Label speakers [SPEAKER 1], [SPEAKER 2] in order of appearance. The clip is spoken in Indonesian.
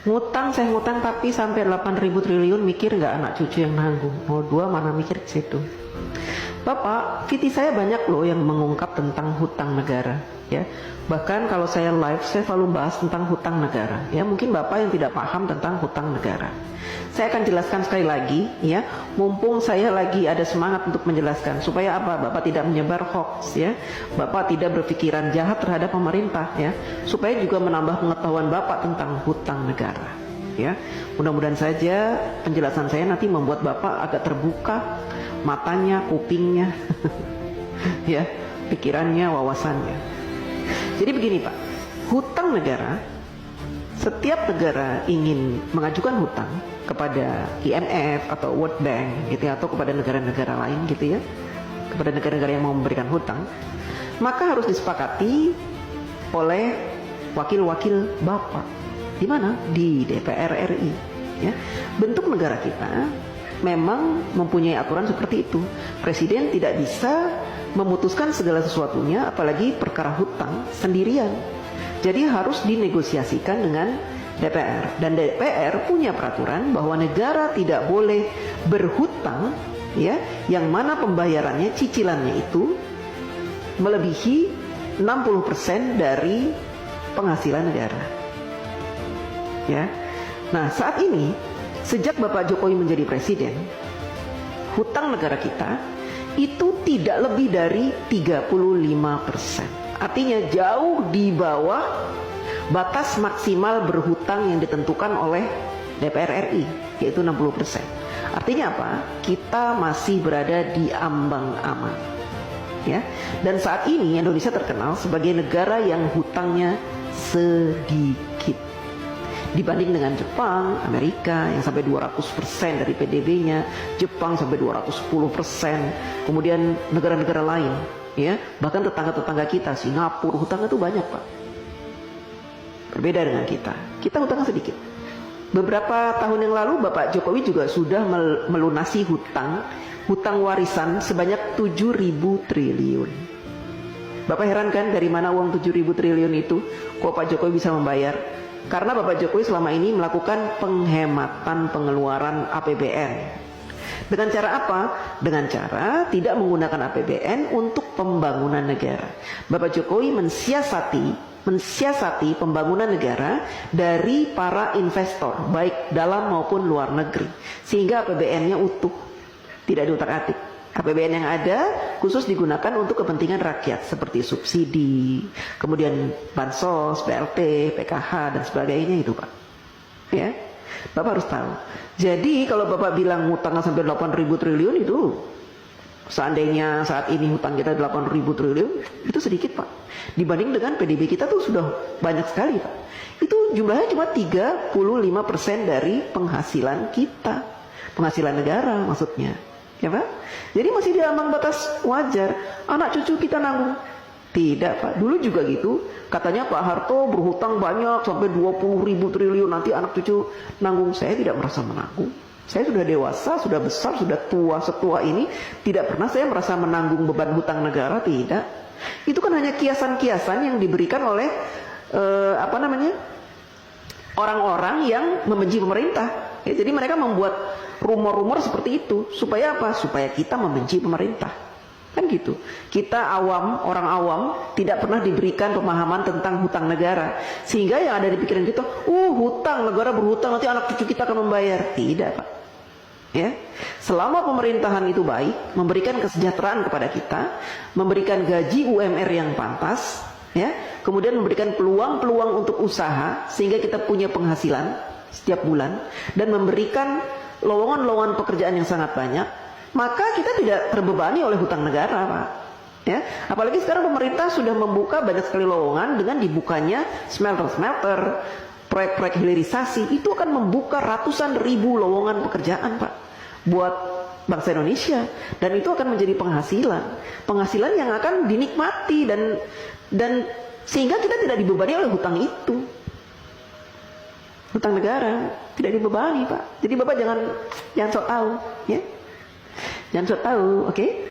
[SPEAKER 1] Ngutang, saya ngutang tapi sampai 8.000 triliun, mikir nggak anak cucu yang nanggung? Mau dua mana mikir ke situ. Bapak, VT saya banyak loh yang mengungkap tentang hutang negara, ya. Bahkan kalau saya live, saya selalu bahas tentang hutang negara, ya. Mungkin Bapak yang tidak paham tentang hutang negara, saya akan jelaskan sekali lagi, ya. Mumpung saya lagi ada semangat untuk menjelaskan, supaya apa? Bapak tidak menyebar hoax, ya. Bapak tidak berpikiran jahat terhadap pemerintah, ya. Supaya juga menambah pengetahuan Bapak tentang hutang negara, ya. Mudah-mudahan saja penjelasan saya nanti membuat Bapak agak terbuka matanya, kupingnya, ya, pikirannya, wawasannya. Jadi begini Pak, hutang negara, setiap negara ingin mengajukan hutang kepada IMF atau World Bank gitu ya, atau kepada negara-negara lain gitu ya, kepada negara-negara yang mau memberikan hutang, maka harus disepakati oleh wakil-wakil Bapak. Di mana? Di DPR RI, ya. Bentuk negara kita memang mempunyai aturan seperti itu. Presiden tidak bisa memutuskan segala sesuatunya, apalagi perkara hutang sendirian. Jadi harus dinegosiasikan dengan DPR. Dan DPR punya peraturan bahwa negara tidak boleh berhutang, ya, yang mana pembayarannya, cicilannya itu melebihi 60% dari penghasilan negara. Ya. Nah, saat ini sejak Bapak Jokowi menjadi presiden, hutang negara kita itu tidak lebih dari 35%. Artinya jauh di bawah batas maksimal berhutang yang ditentukan oleh DPR RI, yaitu 60%. Artinya apa? Kita masih berada di ambang aman, ya. Dan saat ini Indonesia terkenal sebagai negara yang hutangnya sedikit dibanding dengan Jepang, Amerika yang sampai 200% dari PDB-nya, Jepang sampai 210%, kemudian negara-negara lain, ya, bahkan tetangga-tetangga kita, Singapura, hutangnya itu banyak Pak. Berbeda dengan kita hutangnya sedikit. Beberapa tahun yang lalu Bapak Jokowi juga sudah melunasi hutang warisan sebanyak 7.000 triliun. Bapak heran kan dari mana uang 7.000 triliun itu? Kok Pak Jokowi bisa membayar? Karena Bapak Jokowi selama ini melakukan penghematan pengeluaran APBN. Dengan cara apa? Dengan cara tidak menggunakan APBN untuk pembangunan negara. Bapak Jokowi mensiasati pembangunan negara dari para investor, baik dalam maupun luar negeri. Sehingga APBN-nya utuh, tidak diutak-atik. APBN yang ada khusus digunakan untuk kepentingan rakyat seperti subsidi, kemudian bansos, BLT, PKH dan sebagainya itu Pak. Ya, Bapak harus tahu. Jadi kalau Bapak bilang hutangnya sampai 8.000 triliun itu, seandainya saat ini hutang kita 8.000 triliun, itu sedikit Pak. Dibanding dengan PDB kita tuh sudah banyak sekali Pak. Itu jumlahnya cuma 35% dari penghasilan kita, penghasilan negara maksudnya. Ya Pak? Jadi masih di ambang batas wajar. Anak cucu kita nanggung. Tidak Pak, dulu juga gitu. Katanya Pak Harto berhutang banyak sampai 20.000 triliun, nanti anak cucu nanggung. Saya tidak merasa menanggung. Saya sudah dewasa, sudah besar, sudah tua, setua ini. Tidak pernah saya merasa menanggung beban hutang negara, tidak. Itu kan hanya kiasan-kiasan yang diberikan oleh orang-orang yang membenci pemerintah. Ya, jadi mereka membuat rumor-rumor seperti itu supaya apa? Supaya kita membenci pemerintah. Kan gitu. Kita awam, orang awam tidak pernah diberikan pemahaman tentang hutang negara. Sehingga yang ada di pikiran kita, hutang, negara berhutang, nanti anak cucu kita akan membayar. Tidak Pak. Ya. Selama pemerintahan itu baik, memberikan kesejahteraan kepada kita, memberikan gaji UMR yang pantas, ya, kemudian memberikan peluang-peluang untuk usaha sehingga kita punya penghasilan setiap bulan dan memberikan lowongan-lowongan pekerjaan yang sangat banyak, maka kita tidak terbebani oleh hutang negara Pak. Ya, apalagi sekarang pemerintah sudah membuka banyak sekali lowongan dengan dibukanya smelter-smelter, proyek-proyek hilirisasi, itu akan membuka ratusan ribu lowongan pekerjaan Pak buat bangsa Indonesia, dan itu akan menjadi penghasilan yang akan dinikmati dan sehingga kita tidak dibebani oleh hutang itu. Hutang negara tidak dibebani Pak. Jadi Bapak jangan sok tahu, ya. Jangan sok tahu, oke?